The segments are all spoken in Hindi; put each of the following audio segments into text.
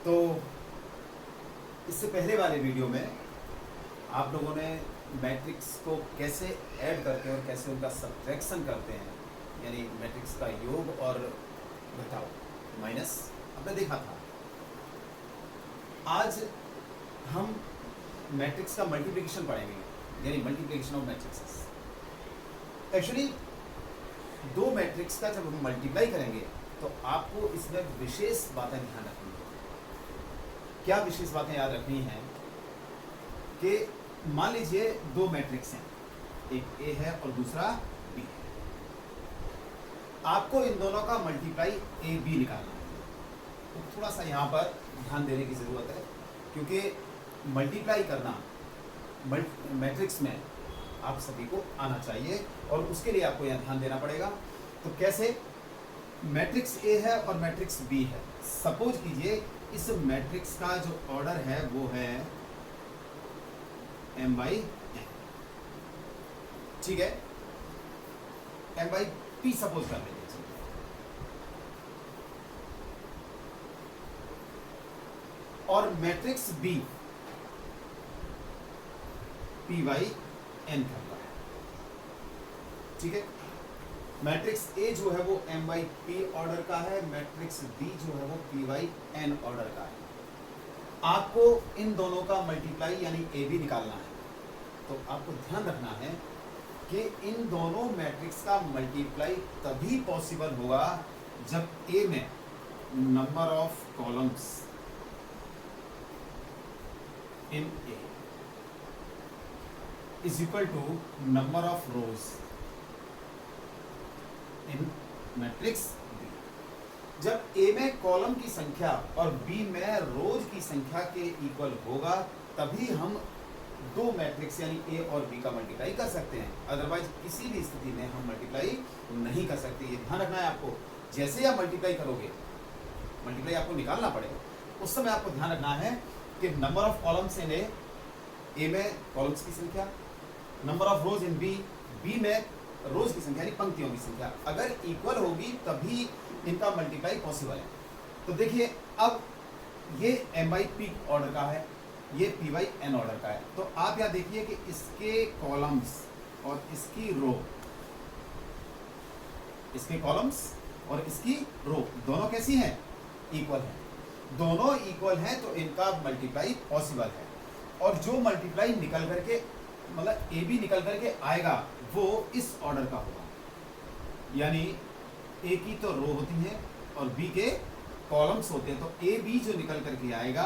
तो इससे पहले वाले वीडियो में आप लोगों ने मैट्रिक्स को कैसे ऐड करते हैं और कैसे उनका सब्ट्रैक्शन करते हैं, यानी मैट्रिक्स का योग और घटाव माइनस आपने देखा था। आज हम मैट्रिक्स का मल्टीप्लिकेशन पढ़ेंगे, यानी मल्टीप्लिकेशन ऑफ मैट्रिक्सेस। एक्चुअली दो मैट्रिक्स का जब हम मल्टीप्लाई करेंगे तो आपको इसमें विशेष बातें ध्यान रखनी है। क्या विशेष बातें याद रखनी है कि मान लीजिए दो मैट्रिक्स हैं, एक ए है और दूसरा बी है। आपको इन दोनों का मल्टीप्लाई ए बी निकालना है। तो थोड़ा सा यहाँ पर ध्यान देने की ज़रूरत है, क्योंकि मल्टीप्लाई करना मैट्रिक्स में आप सभी को आना चाहिए और उसके लिए आपको यहाँ ध्यान देना पड़ेगा। तो कैसे? मैट्रिक्स ए है और मैट्रिक्स बी है। सपोज कीजिए इस मैट्रिक्स का जो ऑर्डर है वो है m बाई n, ठीक है, m बाई p सपोज कर लीजिए। और matrix B p by n करता है, ठीक है। मैट्रिक्स ए जो है वो m बाई p ऑर्डर का है, मैट्रिक्स बी जो है वो p बाई n ऑर्डर का है। आपको इन दोनों का मल्टीप्लाई यानी ए बी निकालना है। तो आपको ध्यान रखना है कि इन दोनों मैट्रिक्स का मल्टीप्लाई तभी पॉसिबल होगा जब ए में number of columns in A is equal to number of rows in matrix B. जब ए में कॉलम की संख्या और बी में रोज की संख्या के इक्वल होगा तभी हम दो मैट्रिक्स यानी ए और बी का मल्टीप्लाई कर सकते हैं, अदरवाइज किसी भी स्थिति में हम मल्टीप्लाई नहीं कर सकते। ये ध्यान रखना है आपको। जैसे आप मल्टीप्लाई करोगे, मल्टीप्लाई आपको निकालना पड़ेगा, उस समय आपको ध्यान रखना है कि number of columns in A में कॉलम्स की संख्या, number of rows in B, B में रोज की संख्या यानी पंक्तियों की संख्या अगर इक्वल होगी तभी इनका मल्टीप्लाई पॉसिबल है। तो देखिए अब ये m बाई पी ऑर्डर का है, ये p बाई n ऑर्डर का है। तो आप यहाँ देखिए कि इसके कॉलम्स और इसकी रो, इसके कॉलम्स और इसकी रो दोनों कैसी हैं? इक्वल हैं। दोनों इक्वल हैं तो इनका मल्टीप्लाई पॉसिबल है। और जो मल्टीप्लाई निकल करके मतलब ए बी निकल करके आएगा वो इस ऑर्डर का होगा, यानी ए की तो रो होती है और बी के कॉलम्स होते हैं। तो ए बी जो निकल करके आएगा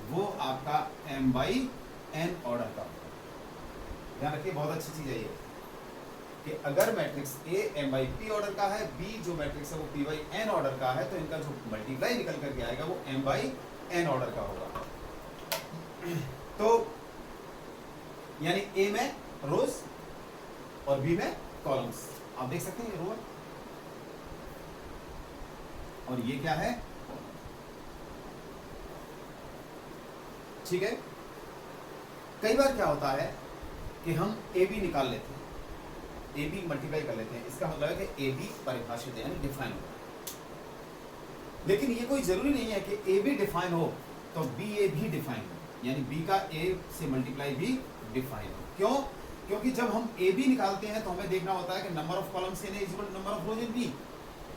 वो आपका m बाई n ऑर्डर का होगा। ध्यान रखिए, बहुत अच्छी चीज है ये कि अगर matrix A m by p order का है, b जो मैट्रिक्स है वो p बाई n ऑर्डर का है, तो इनका जो मल्टीप्लाई निकल करके आएगा वो m बाई n ऑर्डर का होगा। तो यानी ए में रोज और बी में कॉलम्स, आप देख सकते हैं ये रो और ये क्या है, ठीक है। कई बार क्या होता है कि हम ए बी निकाल लेते हैं, ए बी मल्टीप्लाई कर लेते हैं, इसका मतलब है कि ए बी परिभाषित है यानी डिफाइन हो। लेकिन ये कोई जरूरी नहीं है कि ए बी डिफाइन हो तो बी ए भी डिफाइन हो, यानी बी का ए से मल्टीप्लाई भी डिफाइन हो। क्यों? क्योंकि जब हम ए बी निकालते हैं तो हमें देखना होता है कि number of columns in A is equal to number of rows in B.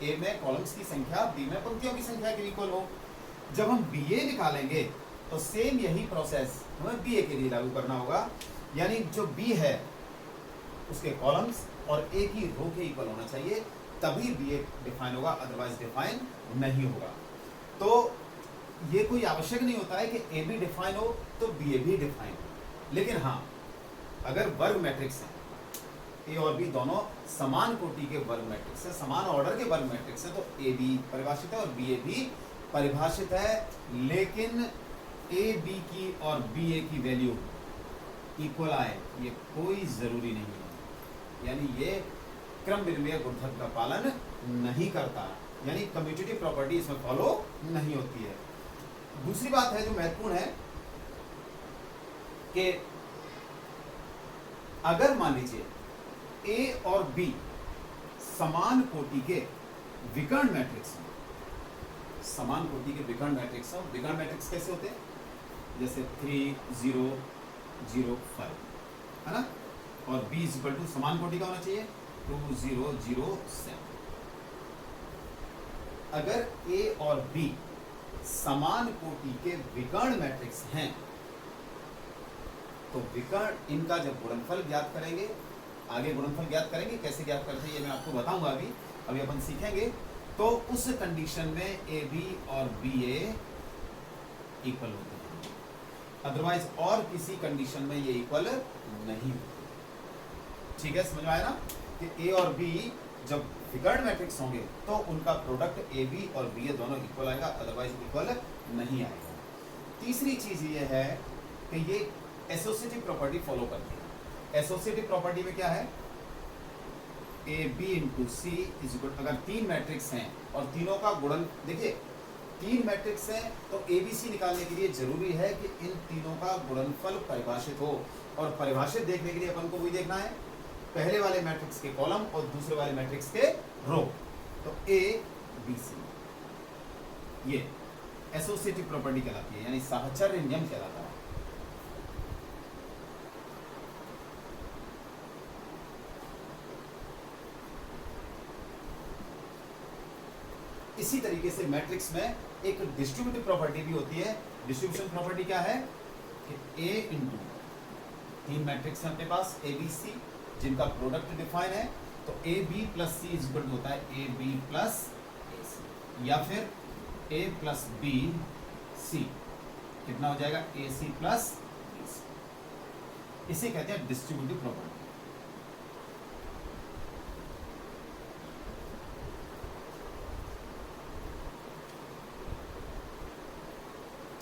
A में कॉलम्स की संख्या बी में पंक्तियों की संख्या के इक्वल हो। जब हम बी ए निकालेंगे तो सेम यही प्रोसेस हमें बी ए के लिए लागू करना होगा, यानी जो बी है उसके कॉलम्स और ए की रो के इक्वल होना चाहिए, तभी बी ए डिफाइन होगा, अदरवाइज डिफाइन नहीं होगा। तो ये कोई आवश्यक नहीं होता है कि ए बी डिफाइन हो तो बी ए भी डिफाइन हो। लेकिन हाँ, अगर वर्ग मैट्रिक्स है, ए और बी दोनों समान कोटि के वर्ग मैट्रिक्स है, समान ऑर्डर के वर्ग मैट्रिक्स है, तो ए बी परिभाषित है और बी ए भी परिभाषित है। लेकिन ए बी की और बी ए की वैल्यू इक्वल आए ये कोई जरूरी नहीं है, यानी ये क्रम विनिमय गुणधर्म का पालन नहीं करता, यानी कम्यूटेटिव प्रॉपर्टी इसमें फॉलो नहीं होती है। दूसरी बात है जो महत्वपूर्ण है कि अगर मान लीजिए ए और बी समान कोटि के विकर्ण मैट्रिक्स हैं, समान कोटि के विकर्ण मैट्रिक्स हो। विकर्ण मैट्रिक्स कैसे होते हैं? जैसे 3 0 0 5, है ना, और B इज इक्वल टू समान कोटि का होना चाहिए 2 0 0 7। अगर A और B समान कोटि के विकर्ण मैट्रिक्स हैं तो विकर्ण इनका जब गुणनफल ज्ञात करेंगे, आगे गुणनफल ज्ञात करेंगे, कैसे ज्ञात करते हैं ये मैं आपको बताऊंगा अभी अपन सीखेंगे। तो उस कंडीशन में ए बी और बी ए इक्वल होते हैं, अदरवाइज और किसी कंडीशन में ये इक्वल नहीं होते। ठीक है, समझ में आया ना कि ए और बी जब विकर्ण मैट्रिक्स होंगे तो उनका प्रोडक्ट ए बी और बी ए दोनों इक्वल आएगा, अदरवाइज इक्वल नहीं आएगा। तीसरी चीज ये है कि ये एसोसिएटिव प्रॉपर्टी फॉलो करती है। एसोसिएटिव प्रॉपर्टी में क्या है? A B into C is equal, अगर 3 मैट्रिक्स हैं और तीनों का गुणन, देखिए 3 मैट्रिक्स हैं तो ए बी सी निकालने के लिए जरूरी है कि इन तीनों का गुणनफल परिभाषित हो, और परिभाषित देखने के लिए अपन को वही देखना है पहले वाले मैट्रिक्स के कॉलम और दूसरे वाले मैट्रिक्स के रो। तो ए बी सी ये एसोसिएटिव प्रॉपर्टी कहलाती है, यानी साहचर्य नियम कहलाता है। इसी तरीके से मैट्रिक्स में एक डिस्ट्रीब्यूटिव प्रॉपर्टी भी होती है। डिस्ट्रीब्यूशन प्रॉपर्टी क्या है कि ए इंटू 3 मैट्रिक्स है अपने पास ए बी सी जिनका प्रोडक्ट डिफाइन है, तो A B plus C is equal होता है ए बी प्लस ए सी, या फिर ए प्लस बी सी कितना हो जाएगा ए सी प्लस बी सी। इसे कहते हैं डिस्ट्रीब्यूटिव प्रॉपर्टी।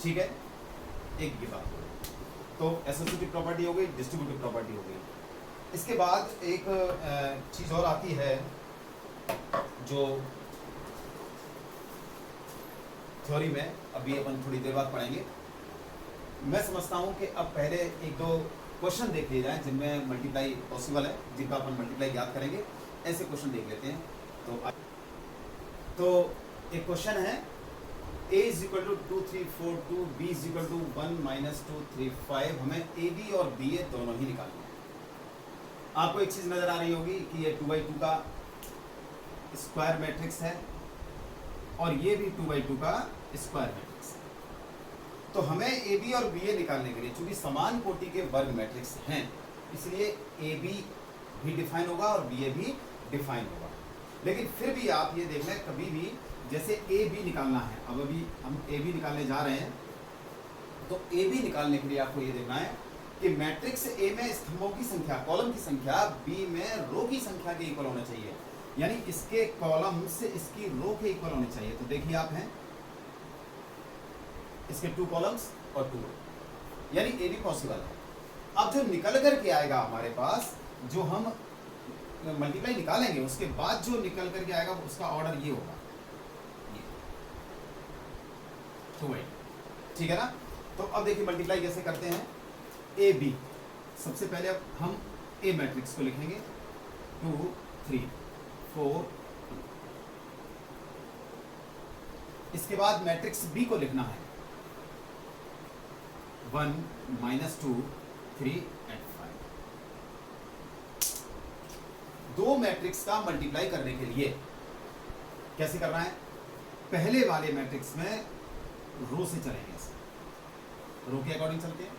ठीक है, एक ये बात हो गई, तो एसोसिएटिव प्रॉपर्टी हो गई, डिस्ट्रीब्यूटिव प्रॉपर्टी हो गई। इसके बाद एक चीज और आती है जो थ्योरी में अभी अपन थोड़ी देर बाद पढ़ेंगे। मैं समझता हूं कि अब पहले 1-2 क्वेश्चन देख लिए जाएं जिनमें मल्टीप्लाई पॉसिबल है, जिनका अपन मल्टीप्लाई याद करेंगे। ऐसे क्वेश्चन देख लेते हैं। तो एक क्वेश्चन है a is equal to 2 3 4 2, b is equal to 1 minus 2 3 5। हमें a b और b a दोनों ही निकालना है। आपको एक चीज नजर आ रही होगी कि ये 2/2 का स्क्वायर मैट्रिक्स है और ये भी 2/2 का स्क्वायर मैट्रिक्स है। तो हमें ए बी और बी ए निकालने के लिए, चूंकि समान कोटि के वर्ग मैट्रिक्स हैं, इसलिए ए बी भी डिफाइन होगा और बी ए भी डिफाइन होगा। लेकिन फिर भी आप ये देखना, कभी भी जैसे ए बी निकालना है, अब अभी हम ए बी निकालने जा रहे हैं, तो ए बी निकालने के लिए आपको ये देखना है कि मैट्रिक्स ए में स्तंभों की संख्या, कॉलम की संख्या बी में रो की संख्या के इक्वल होना चाहिए, यानी इसके कॉलम से इसकी रो के इक्वल होने चाहिए। तो देखिए आप हैं इसके 2 कॉलम्स और 2 रो, यानी ए बी पॉसिबल है। अब जो निकल करके आएगा हमारे पास, जो हम मल्टीप्लाई निकालेंगे उसके बाद जो निकल करके आएगा उसका ऑर्डर ये होगा, ठीक है ना। तो अब देखिए मल्टीप्लाई कैसे करते हैं। ए बी, सबसे पहले अब हम ए मैट्रिक्स को लिखेंगे 2 3 4 2। इसके बाद मैट्रिक्स बी को लिखना है 1 -2 3 and 5। 2 मैट्रिक्स का मल्टीप्लाई करने के लिए कैसे करना है? पहले वाले मैट्रिक्स में रो से चलेंगे, रो के अकॉर्डिंग चलते हैं,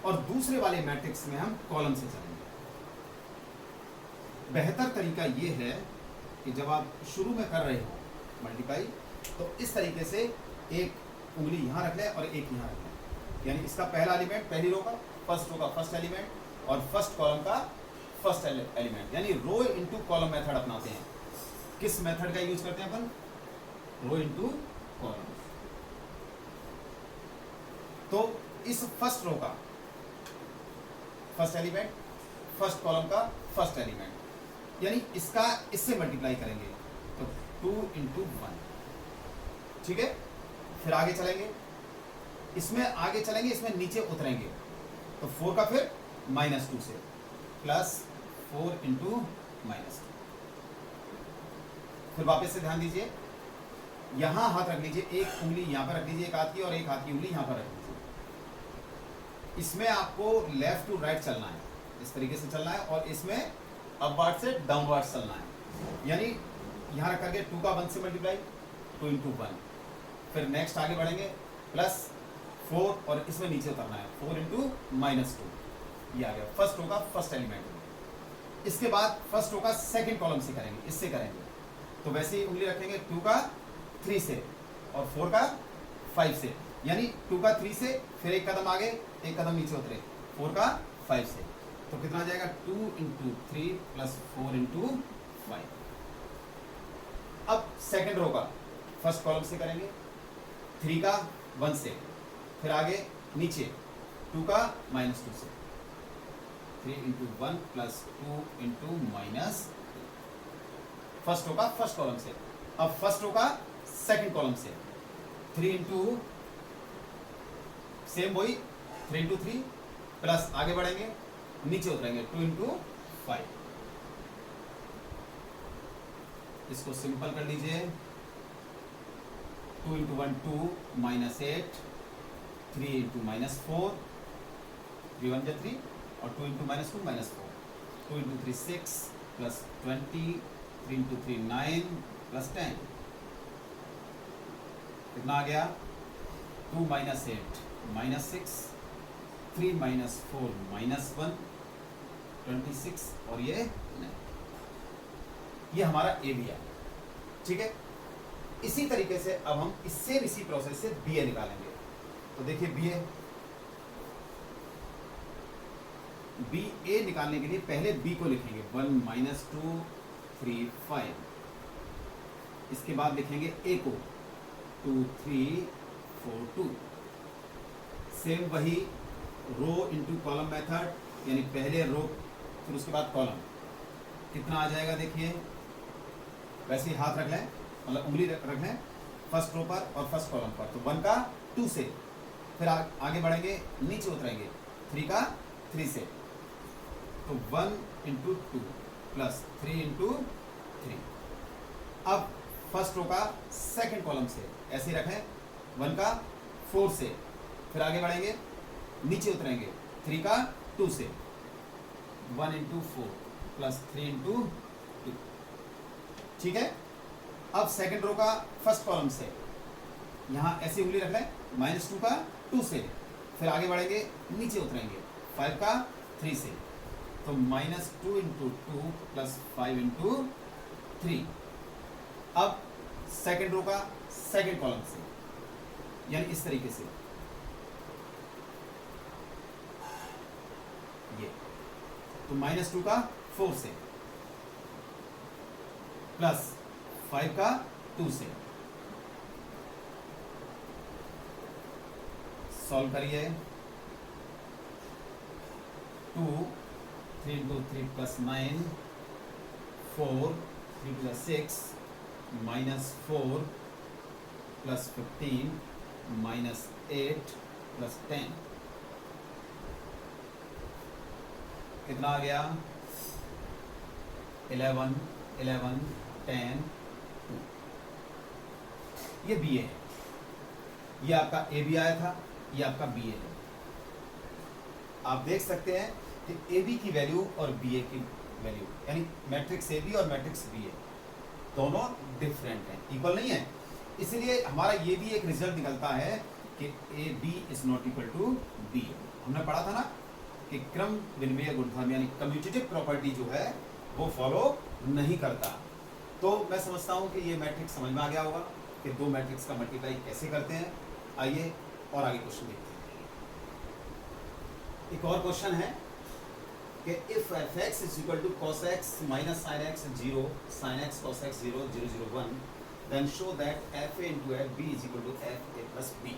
और दूसरे वाले मैट्रिक्स में हम कॉलम से चलेंगे। बेहतर तरीका ये है कि जब आप शुरू में कर रहे हो मल्टीप्लाई, तो इस तरीके से एक उंगली यहाँ रख लें और एक यहाँ रख लें, यानी इसका पहला एलिमेंट पहली रो का, फर्स्ट रो का फर्स्ट एलिमेंट और फर्स्ट कॉलम का फर्स्ट एलिमेंट, यानी रो इनटू कॉलम मेथड अपनाते हैं। किस मेथड का यूज करते हैं अपन? रो इनटू कॉलम। तो इस फर्स्ट रो का फर्स्ट एलिमेंट, फर्स्ट कॉलम का फर्स्ट एलिमेंट, यानी इसका इससे मल्टीप्लाई करेंगे तो 2 × 1, ठीक है। फिर आगे चलेंगे, इसमें आगे चलेंगे, इसमें नीचे उतरेंगे तो 4 का फिर -2 से प्लस 4 × -2। फिर वापस से ध्यान दीजिए, यहाँ हाथ रख लीजिए, एक उंगली यहाँ पर रख लीजिए एक हाथ की, और एक हाथ की उंगली यहाँ पर रख लीजिए। इसमें आपको लेफ्ट टू राइट चलना है, इस तरीके से चलना है, और इसमें अपवर्ड से डाउनवर्ड चलना है। यानी यहाँ रख करके 2 का 1 से मल्टीप्लाई, 2 इंटू 1, फिर नेक्स्ट आगे बढ़ेंगे प्लस 4, और इसमें नीचे उतरना है 4 इंटू -2, ये आ गया फर्स्ट रो का फर्स्ट एलिमेंट। इसके बाद फर्स्ट रो का सेकंड कॉलम से करेंगे, इससे करेंगे तो वैसे ही उंगली रखेंगे 2 का 3 से और 4 का 5 से, यानी 2 का 3 से, फिर एक कदम आगे एक कदम नीचे उतरे 4 का 5 से, तो कितना आ जाएगा 2 इंटू 3 प्लस 4 इंटू 5। अब सेकंड रो का फर्स्ट कॉलम से करेंगे, 3 का 1 से, फिर आगे नीचे 2 का -2 से, 3 into 1 plus 2 into -, first row का फर्स्ट कॉलम से। अब फर्स्ट रो का सेकंड कॉलम से 3 इंटू, सेम वही 3 इंटू 3 प्लस आगे बढ़ेंगे नीचे उतरेंगे 2 इंटू 5। इसको सिंपल कर लीजिए, 2 इंटू 1 2 -8, 3 इंटू -4, 3 1 जा 3, और 2 into -2 -4, 2 into 3 6 plus 20, 3 into 3 9 plus 10, कितना आ गया 2 -8 -6, 3 -4 -1, 26, और ये 9। ये हमारा ए बी है, ठीक है। इसी तरीके से अब हम इससे इसी प्रोसेस से बी ए निकालेंगे। तो देखिए बी ए निकालने के लिए पहले बी को लिखेंगे 1 -2 3 5, इसके बाद लिखेंगे ए को 2 3 4 2। सेम वही रो इंटू कॉलम मेथड, यानी पहले रो फिर उसके बाद कॉलम, कितना आ जाएगा देखिए, वैसे ही हाथ रख लें, मतलब उंगली रख लें फर्स्ट रो पर और फर्स्ट कॉलम पर, तो 1 का 2 से, फिर आगे बढ़ेंगे नीचे उतरेंगे 3 का 3 से, तो 1 इंटू 2 प्लस 3 इंटू 3। अब फर्स्ट रो का सेकंड कॉलम से ऐसे ही रखें 1 का 4 से, फिर आगे बढ़ेंगे नीचे उतरेंगे 3 का 2 से, 1 इंटू 4 प्लस 3 इंटू 2, ठीक है। अब सेकंड रो का फर्स्ट कॉलम से यहाँ ऐसी उंगली रख लें -2 का 2 से, फिर आगे बढ़ेंगे नीचे उतरेंगे 5 का 3 से, तो -2 इंटू 2 प्लस 5 इंटू 3। अब सेकंड रो का सेकंड कॉलम से, यानी इस तरीके से ये, तो -2 का 4 से प्लस 5 का 2 से, सॉल्व करिए 2 3 into 3 plus 9 4 3 plus 6 -4 plus 15 -8 plus 10, कितना आ गया 11 11 10 2। ये बी ए है, ये आपका ए बी आया था, ये आपका बी ए है। आप देख सकते हैं कि ए बी की वैल्यू और बी ए की वैल्यू, यानी मैट्रिक्स ए बी और मैट्रिक्स बी ए दोनों डिफरेंट हैं, इक्वल नहीं है। इसलिए हमारा ये भी एक रिजल्ट निकलता है कि A B is not equal to B A. हमने पढ़ा था ना कि क्रम विनिमय गुणधर्म यानी कम्यूटेटिव प्रॉपर्टी जो है वो फॉलो नहीं करता। तो मैं समझता हूँ कि ये मैट्रिक्स समझ में आ गया होगा कि दो मैट्रिक्स का मल्टीप्लाई कैसे करते हैं। आइए और आगे क्वेश्चन देखते हैं। एक और क्वेश्चन है कि if f x is equal to cos x minus sign x 0 sin x cos x 0 0 0 1 then show that f A into F B is equal to F A plus B.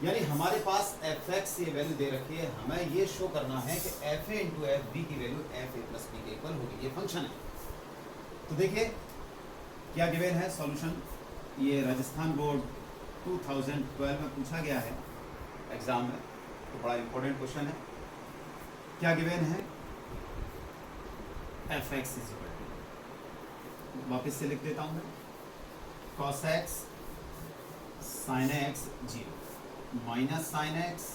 यानी हमारे पास एफ एक्स ये वैल्यू दे रखी है, हमें ये शो करना है कि F A into F B की value f A plus B के इक्वल होगी। ये फंक्शन है। तो देखिए क्या गिवन है सॉल्यूशन। ये राजस्थान बोर्ड 2012 में पूछा गया है एग्जाम में, तो बड़ा इंपॉर्टेंट क्वेश्चन है। क्या गिवन है, F x is equal to, वापिस से लिख देता हूँ मैं, cos X sine X zero minus sine x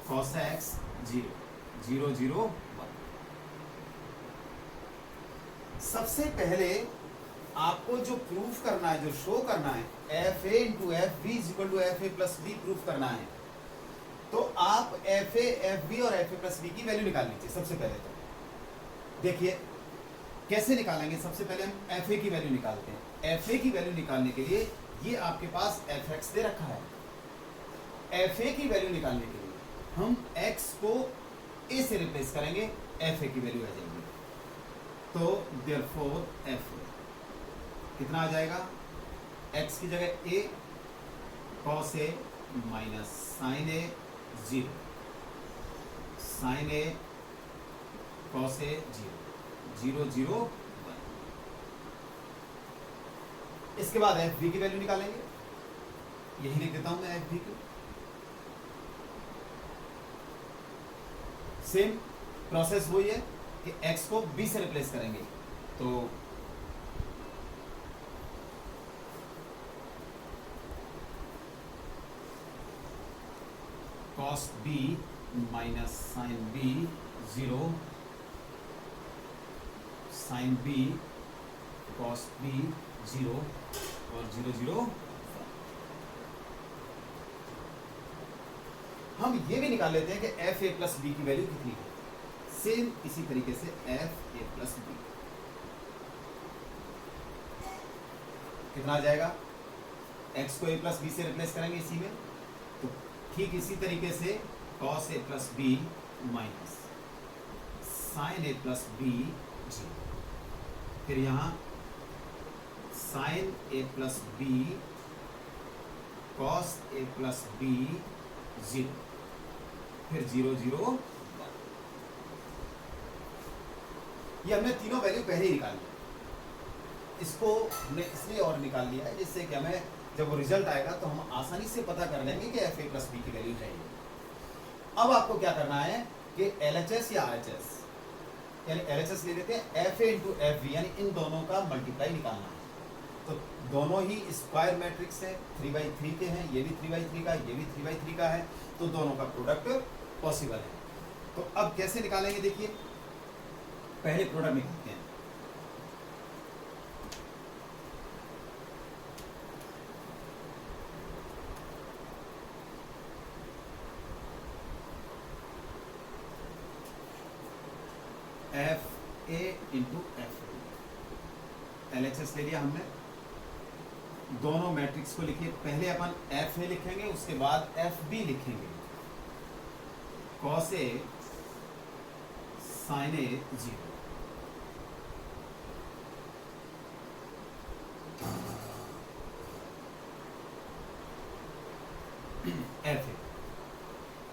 cos X zero zero zero one. सबसे पहले आपको जो प्रूफ करना है, जो शो करना है, F A into F B is equal to F A plus B proof करना है। तो आप एफ ए एफ बी और एफ ए प्लस बी की वैल्यू निकाल लीजिए। सबसे पहले तो देखिए कैसे निकालेंगे। सबसे पहले हम एफ ए की वैल्यू निकालते हैं। एफ ए की वैल्यू निकालने के लिए ये आपके पास एफ एक्स दे रखा है। एफ ए की वैल्यू निकालने के लिए हम एक्स को ए से रिप्लेस करेंगे, एफ ए की वैल्यू आ जाएगी। तो देयरफॉर एफ ए कितना आ जाएगा, x की जगह a cos a minus sine a zero sine a cos a zero zero zero one. इसके बाद एफ बी की वैल्यू निकालेंगे, यही लिख देता हूं मैं एफ बी की। सेम प्रोसेस वही है कि x को b से रिप्लेस करेंगे। तो cos b minus sine b zero sine b cos b zero और जीरो जीरो। हम ये भी निकाल लेते हैं कि एफ ए प्लस बी की वैल्यू कितनी है। सेम इसी तरीके से एफ ए प्लस बी कितना आ जाएगा, एक्स को ए प्लस बी से रिप्लेस करेंगे इसी में। तो ठीक इसी तरीके से cos A plus B minus sign A plus B जी, फिर यहाँ sign A plus B cos A plus B zero, फिर जीरो जीरो। ये हमने तीनों वैल्यू पहले ही निकाल लिया। इसको हमने इसलिए और निकाल लिया है जिससे कि हमें जब वो रिजल्ट आएगा तो हम आसानी से पता कर लेंगे कि एफ ए प्लस बी की वैल्यू है ये। अब आपको क्या करना है कि LHS या RHS, यानी LHS ले लेते हैं, F A into F B, यानी इन दोनों का मल्टीप्लाई निकालना है। तो दोनों ही स्क्वायर मैट्रिक्स है, 3/3 के हैं, ये भी 3/3 का, ये भी 3/3 का है, तो दोनों का प्रोडक्ट पॉसिबल है। तो अब कैसे निकालेंगे, देखिए पहले प्रोडक्ट निकालते हैं। F A into F A, LHS ले लिया हमने। दोनों मैट्रिक्स को लिखिए, पहले अपन एफ ए लिखेंगे, उसके बाद एफ बी लिखेंगे। Cos A sine A zero, F A.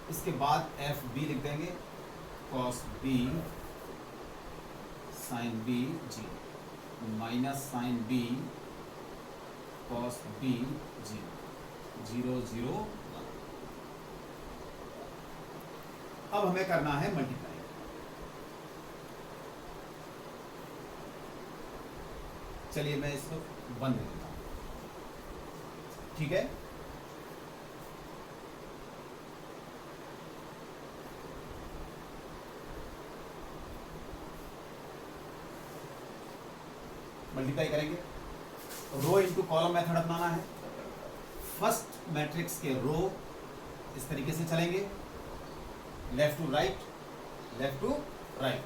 इसके बाद एफ बी लिख देंगे, cos B sine B zero minus sine B cos B zero zero zero one. अब हमें करना है मल्टीप्लाई। चलिए मैं इसको बंद कर देता हूं, ठीक है। मल्टीप्लाई करेंगे, रो इनटू कॉलम मेथड अपनाना है। फर्स्ट मैट्रिक्स के रो इस तरीके से चलेंगे, left to right, left to right,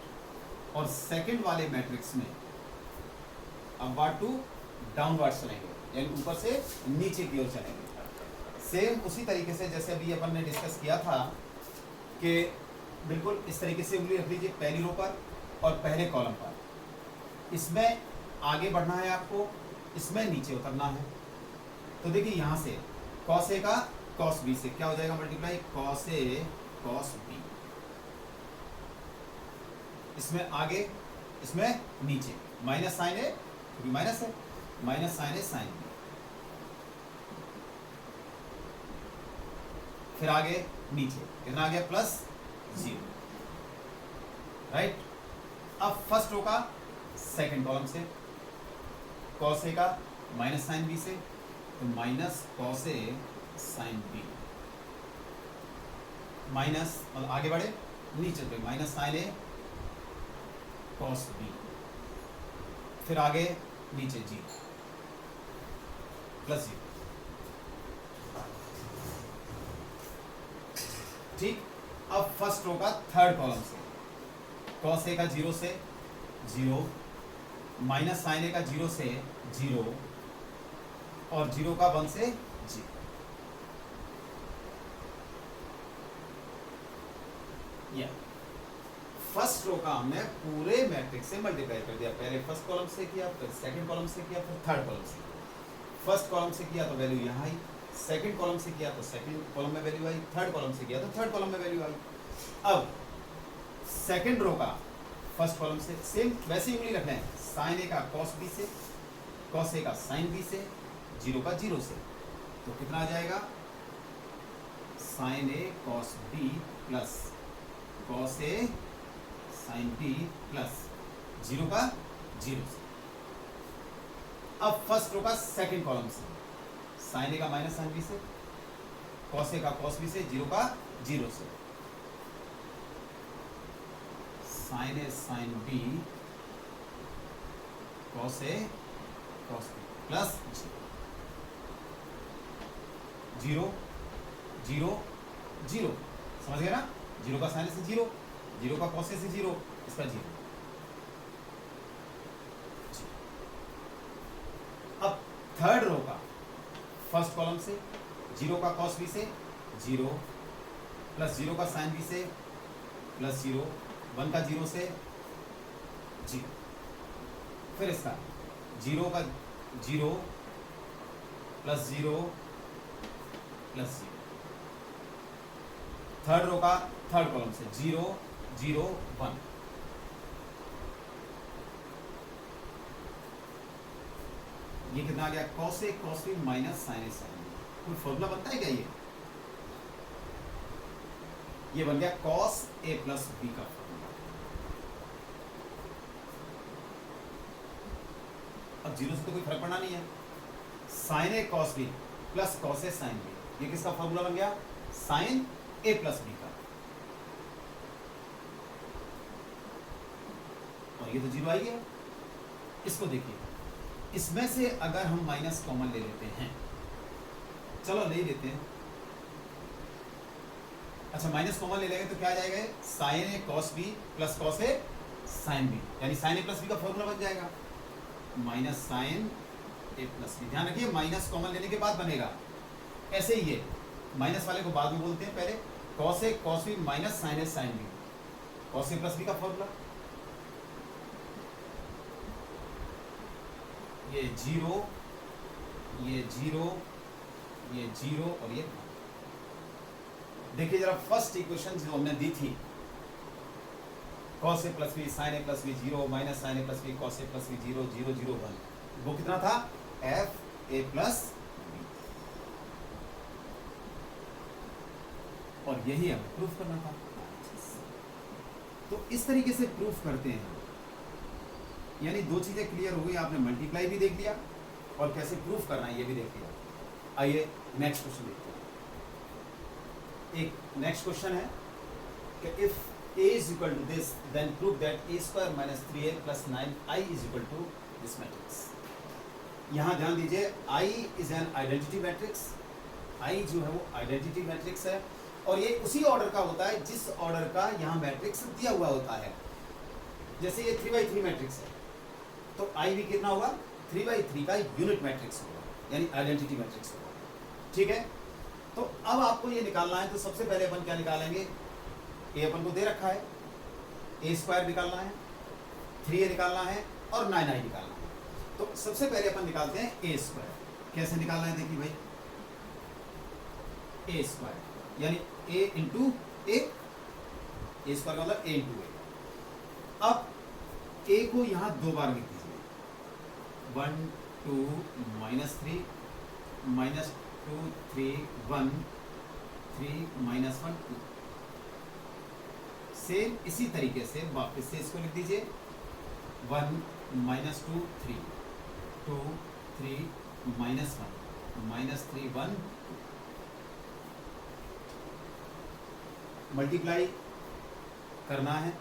और सेकंड वाले मैट्रिक्स में अपवर्ड टू डाउनवर्ड चलेंगे, यानी ऊपर से नीचे की ओर चलेंगे। सेम उसी तरीके से जैसे अभी अपन ने डिस्कस किया था कि बिल्कुल इस तरीके से उंगली रख लीजिए पहली रो पर और पहले कॉलम पर। इसमें आगे बढ़ना है आपको, इसमें नीचे उतरना है। तो देखिए यहाँ से कॉस ए का कॉस बी से क्या हो जाएगा multiply, cos A cos B. इसमें आगे, इसमें नीचे, माइनस साइन ए क्योंकि माइनस है, माइनस साइन ए साइन बी। फिर आगे नीचे कितना आ गया, प्लस जीरो, राइट। अब फर्स्ट रो का सेकंड कॉलम से कॉस ए का माइनस साइन बी से, तो minus cos A sine B, minus मतलब आगे बढ़े नीचे पे माइनस साइन ए कॉस बी, फिर आगे नीचे जी प्लस जी। ठीक, अब फर्स्ट रो का थर्ड कॉलम से कॉस ए का 0 से 0, माइनस साइन ए का 0 से 0 और 0 का 1 से जी। या फर्स्ट रो का हमने पूरे मैट्रिक्स से मल्टीप्लाई कर दिया। पहले फर्स्ट कॉलम से किया, फिर सेकंड कॉलम से किया, फिर थर्ड कॉलम से किया। फर्स्ट कॉलम से किया तो वैल्यू यहाँ आई, सेकंड कॉलम से किया तो सेकंड कॉलम में वैल्यू आई, थर्ड कॉलम से किया तो थर्ड कॉलम में वैल्यू आई। अब सेकंड रो का फर्स्ट कॉलम से सेम वैसे ही उंगली रखना है, साइन ए का कॉस बी से, कॉस ए का साइन बी से, 0 का 0 से, तो कितना आ जाएगा sign A cos B plus cos A sine B plus 0 का 0 से। अब फर्स्ट रो का सेकंड कॉलम से साइन ए का माइनस साइन बी से, कॉस ए का कॉस बी से, 0 का 0 से, sign A sign B cos A cos B plus 0 0 0, समझ गए ना? 0 का साइन से 0, 0 का कॉस से 0, इसका 0। अब थर्ड रो का फर्स्ट कॉलम से 0 का कॉस बी से 0 प्लस 0 का साइन बी से प्लस 0, 1 का 0 से 0, फिर इसका 0 का 0 प्लस 0 प्लस 0। थर्ड रो का थर्ड कॉलम से 0 0 1, ये कितना आ गया cos A cos B minus sign A sine B. कोई फॉर्मूला बनता है क्या? ये बन गया कॉस ए प्लस बी का फॉर्मूला। अब 0 से तो कोई फर्क पड़ना नहीं है, sign A cos B plus cos A sine B, ये किसका फॉर्मूला बन गया? साइन ए प्लस बी का, और ये तो 0 आई है। इसको देखिए, इसमें से अगर हम माइनस कॉमन ले लेते हैं, चलो ले लेते हैं, अच्छा माइनस कॉमन ले लेंगे तो क्या आ जाएगा? Sign A cos B plus cos A sine B, यानी साइन ए प्लस बी का फॉर्मूला बन जाएगा माइनस साइन ए प्लस बी। ध्यान रखिए माइनस कॉमन लेने के बाद बनेगा, ऐसे ही है, माइनस वाले को बाद में बोलते हैं, पहले cos A cos B minus sign A sign B, cos A plus B का फॉर्मूला। ये 0 ये 0 ये 0 और ये, देखिए जरा फर्स्ट इक्वेशन जो हमने दी थी, cos A plus B sign A plus B 0 minus sign A plus B cos A plus B 0 0 0 1, वो कितना था? एफ ए प्लस बी, और यही हमें प्रूफ करना था। तो इस तरीके से प्रूफ करते हैं, यानी दो चीजें क्लियर हो गई, आपने मल्टीप्लाई भी देख लिया और कैसे प्रूफ करना है ये भी देख लिया। आइए नेक्स्ट क्वेश्चन देखते हैं। एक नेक्स्ट क्वेश्चन है कि if a is equal to this then prove that a square minus 3a plus 9i is equal to this matrix। यहाँ ध्यान दीजिए, I is an identity matrix, I जो है वो आइडेंटिटी मैट्रिक्स है, और ये उसी ऑर्डर का होता है जिस ऑर्डर का यहाँ मैट्रिक्स दिया हुआ होता है। जैसे ये 3x3 मैट्रिक्स है तो I भी कितना होगा? 3x3 का यूनिट मैट्रिक्स होगा, यानी आइडेंटिटी मैट्रिक्स होगा। ठीक है, तो अब आपको ये निकालना है, तो सबसे पहले अपन क्या निकालेंगे? ए अपन को दे रखा है, ए स्क्वायर निकालना है, 3a निकालना है और 9i निकालना है। तो सबसे पहले अपन निकालते हैं ए स्क्वायर। कैसे निकालना है देखिए भाई, ए स्क्वायर यानी ए इंटू ए, ए स्क्वायर मतलब ए इंटू ए। अब ए को यहां दो बार लिख दीजिए, 1 2 -3 -2 3 1 3 -1 2। सेम इसी तरीके से वापस से इसको लिख दीजिए, 1 -2 3 2 3 माइनस 1 माइनस 3 1 मल्टीप्लाई करना है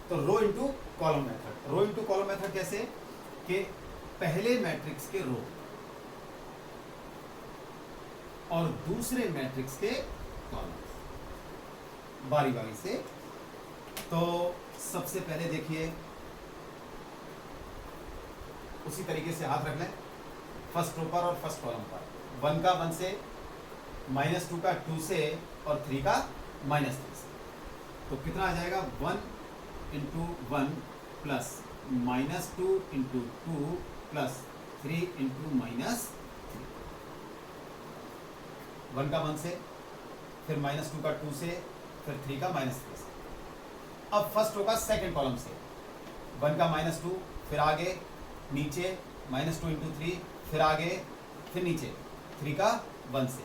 तो rho into column method. Rho into column method कैसे कि पहले मैट्रिक्स के रो और दूसरे मैट्रिक्स के कॉलम बारी बारी से। तो सबसे पहले देखिए उसी तरीके से हाथ रख लें फर्स्ट रो पर और फर्स्ट कॉलम पर। 1 का 1 से, -2 का 2 से और 3 का -3 से। तो कितना आ जाएगा 1 into 1 plus -2 into 2 plus 3 into -3। 1 का 1 से, फिर -2 का 2 से, फिर 3 का -3 से। अब फर्स्ट होगा सेकंड कॉलम से 1 का -2, फिर आगे नीचे -2 इंटू 3, फिर आगे फिर नीचे 3 का 1 से।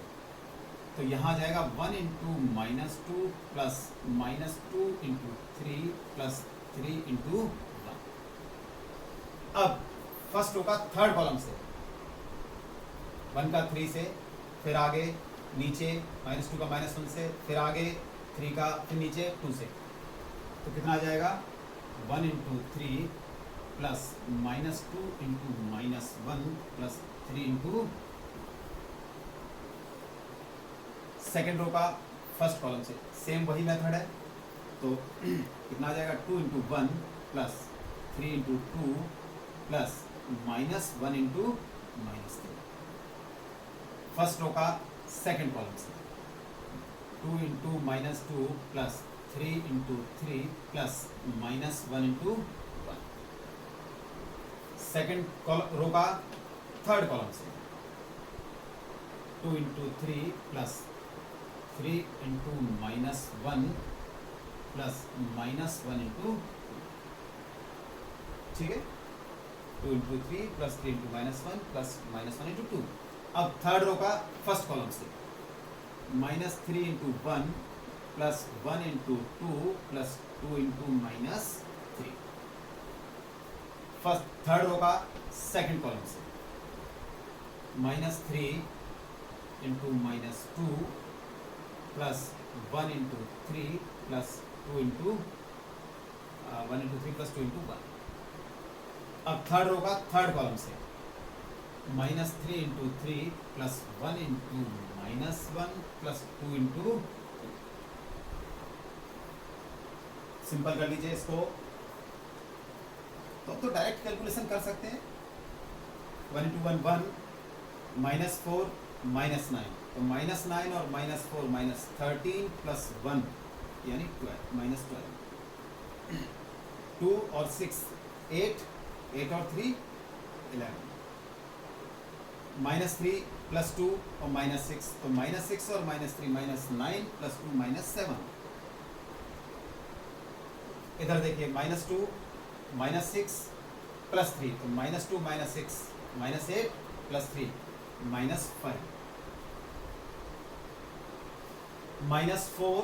तो यहाँ आ जाएगा 1 into -2 plus -2 into 3 plus 3 into 1। अब फर्स्ट होगा थर्ड कॉलम से 1 का 3 से, फिर आगे नीचे -2 का -1 से, फिर आगे 3 का, फिर नीचे 2 से। तो कितना आ जाएगा 1 into 3 plus -2 into -1 plus 3 into. Second row का फर्स्ट कॉलम से सेम वही मेथड है तो कितना आ जाएगा 2 into 1 plus 3 into 2 plus -1 into -3। First row का सेकेंड कॉलम से 2 into -2 plus 3 into 3 plus -1 into 1। Second row का थर्ड कॉलम से 2 into 3 plus 3 into -1 plus -1 into 2। ठीक है 2 into 3 plus 3 into -1 plus -1 into 2। अब थर्ड रो का फर्स्ट कॉलम से -3 into 1 plus 1 into 2 plus 2 into -3। First third row का सेकंड कॉलम से -3 into -2 plus 1 into 3 plus 2 into 1 into 3 plus 2 into 1। अब थर्ड रो का थर्ड कॉलम से -3 into 3 plus 1 into -1 plus 2 into. Simple कर लीजिए इसको तो डायरेक्ट कैलकुलेशन कर सकते हैं। 1 इंटू 1 1 -4 -9 तो -9 और -4 -13 प्लस 1 यानी 12 -12। 2 और 6 8 8 और 3 11। -3 प्लस 2 और -6 तो -6 और -3 -9 प्लस 2 -7। इधर देखिए -2 -6 प्लस 3 तो -2 -6 -8 प्लस 3 -5। -4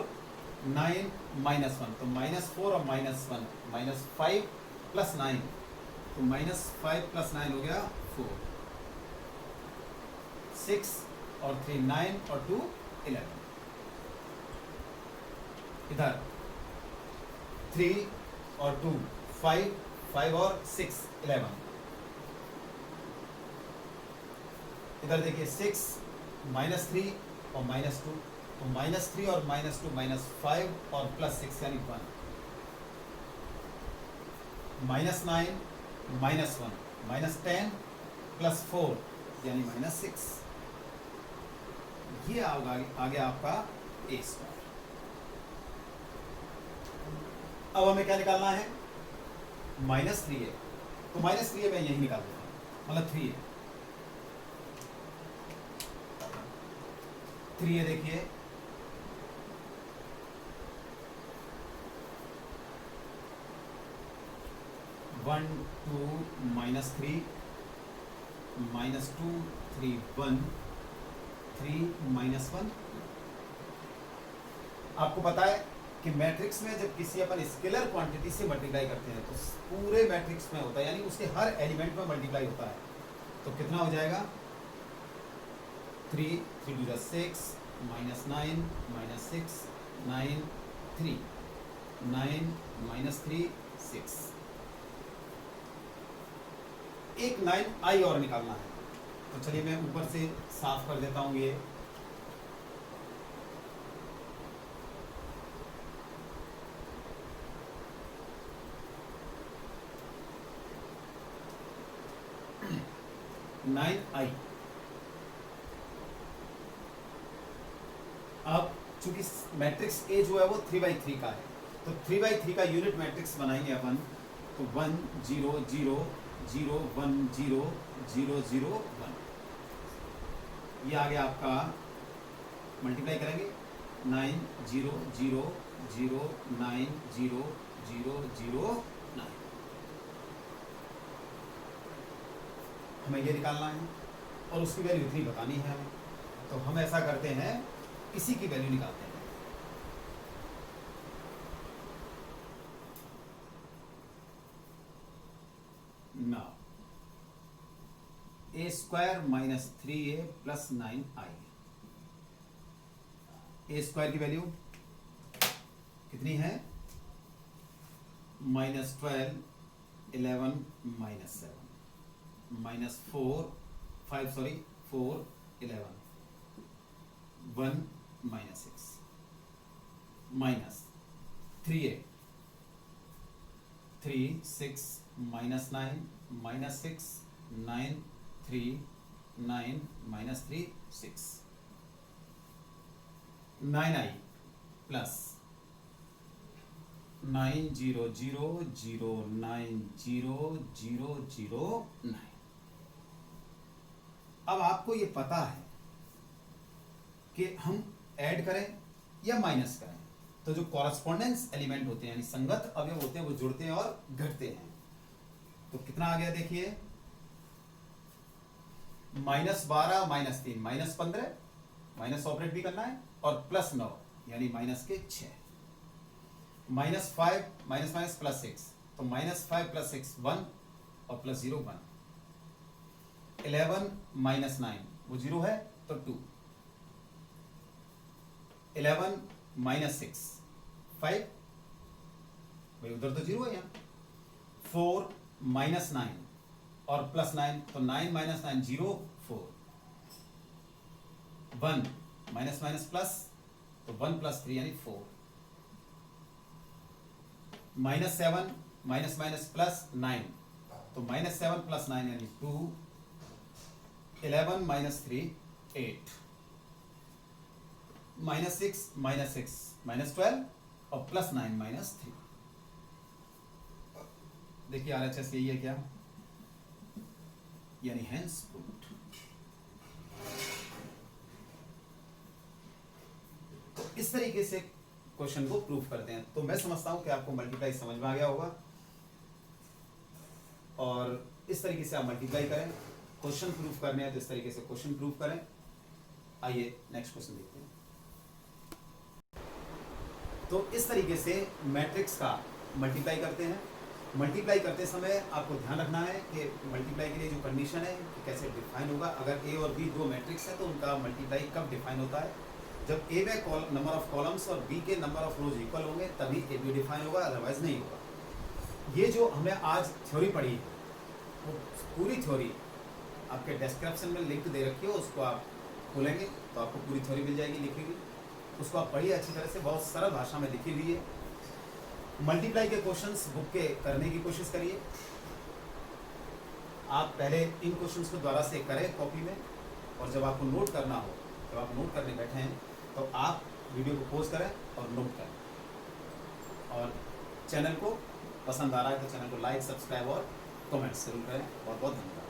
9 -1 तो -4 और -1 -5 प्लस 9 तो -5 प्लस 9 हो गया 4। 6 और 3 9 और 2 11। इधर 3 और 2 5 5 और 6 11। इधर देखिए 6 -3 और -2 तो -3 और -2 -5 और +6 यानी 1। -9 -1 -10 प्लस 4 यानी -6। ये आ गया आपका A²। अब हमें क्या निकालना है -3 है तो -3 मैं यही निकाल देता हूँ मतलब 3 है। 3 है देखिए 1 2 -3 -2 3 1 3 -1। आपको पता है कि मैट्रिक्स में जब किसी अपन स्केलर क्वांटिटी से मल्टीप्लाई करते हैं तो पूरे मैट्रिक्स में होता है यानी उसके हर एलिमेंट में मल्टीप्लाई होता है। तो कितना हो जाएगा 3 3 टू 6 -9 -6 9 3 9 -3 6 एक 9 आई और निकालना है। तो चलिए मैं ऊपर से साफ कर देता हूं ये। आई। अब चूंकि मैट्रिक्स ए जो है वो 3/3 का है, तो 3/3 का यूनिट मैट्रिक्स बनाएंगे अपन। तो 1 0 0 0 1 0 0 0 1, ये आ गया आपका। मल्टीप्लाई करेंगे 9 0 0 0 9 0 0 0 9, हमें ये निकालना है और उसकी वैल्यू 3 बतानी है हमें। तो हम ऐसा करते हैं, इसी की वैल्यू निकालते हैं। Now a² - 3a + 9i, a² की वैल्यू कितनी है? -12 11 -7 -4 5 सॉरी 4 11 1 -6 -3a 3 6 -9 -6 9 3 9 -3 6 9i प्लस 9 0 0 0 9 0 0 0 9। अब आपको ये पता है कि हम ऐड करें या माइनस करें, तो जो कॉरस्पॉन्डेंस एलिमेंट होते हैं यानी संगत अवयव होते हैं वो जुड़ते हैं और घटते हैं। तो कितना आ गया देखिए, -12 -3 -15, माइनस ऑपरेट भी करना है, और +9 यानी -6 -5 +6, तो -5 + 6 1 और +0 1। 11 -9 वो 0 है तो 2। 11 -6 5, भाई उधर तो 0 है यहाँ। 4 -9 और +9, तो 9 - 9 0 4। 1 प्लस, तो 1 + 3 यानी 4। -7 +9, तो -7 + 9 यानी 2। 11 - 3 8, -6 -12 और +9 -3। देखिए RHS यही है क्या, यानी हेंस प्रूव्ड। तो इस तरीके से क्वेश्चन को प्रूफ करते हैं। तो मैं समझता हूं कि आपको मल्टीप्लाई समझ में आ गया होगा, और इस तरीके से आप मल्टीप्लाई करें। क्वेश्चन प्रूफ करने हैं तो इस तरीके से क्वेश्चन प्रूफ करें। आइए नेक्स्ट क्वेश्चन देखते हैं। तो इस तरीके से मैट्रिक्स का मल्टीप्लाई करते हैं। मल्टीप्लाई करते समय आपको ध्यान रखना है कि मल्टीप्लाई के लिए जो कंडीशन है कि कैसे डिफाइन होगा। अगर ए और बी दो मैट्रिक्स है तो उनका मल्टीप्लाई कब डिफाइन होता है? जब ए में नंबर ऑफ कॉलम्स और बी के नंबर ऑफ रोज इक्वल होंगे तभी ए बी डिफाइन होगा, अदरवाइज नहीं होगा। ये जो हमने आज थ्योरी पढ़ी है वो पूरी थ्योरी आपके डिस्क्रिप्शन में लिंक दे रखी है, उसको आप खोलेंगे तो आपको पूरी थ्योरी मिल जाएगी लिखी हुई। उसको आप पढ़िए अच्छी तरह से, बहुत सरल भाषा में लिखी हुई है। मल्टीप्लाई के क्वेश्चंस बुक के करने की कोशिश करिए। आप पहले इन क्वेश्चंस को दोबारा से करें कॉपी में, और जब आपको नोट करना हो, जब आप नोट करने बैठे हैं तो आप वीडियो को पॉज करें और नोट करें। और चैनल को पसंद आ रहा है तो चैनल को लाइक, सब्सक्राइब और कमेंट्स जरूर करें। बहुत बहुत धन्यवाद।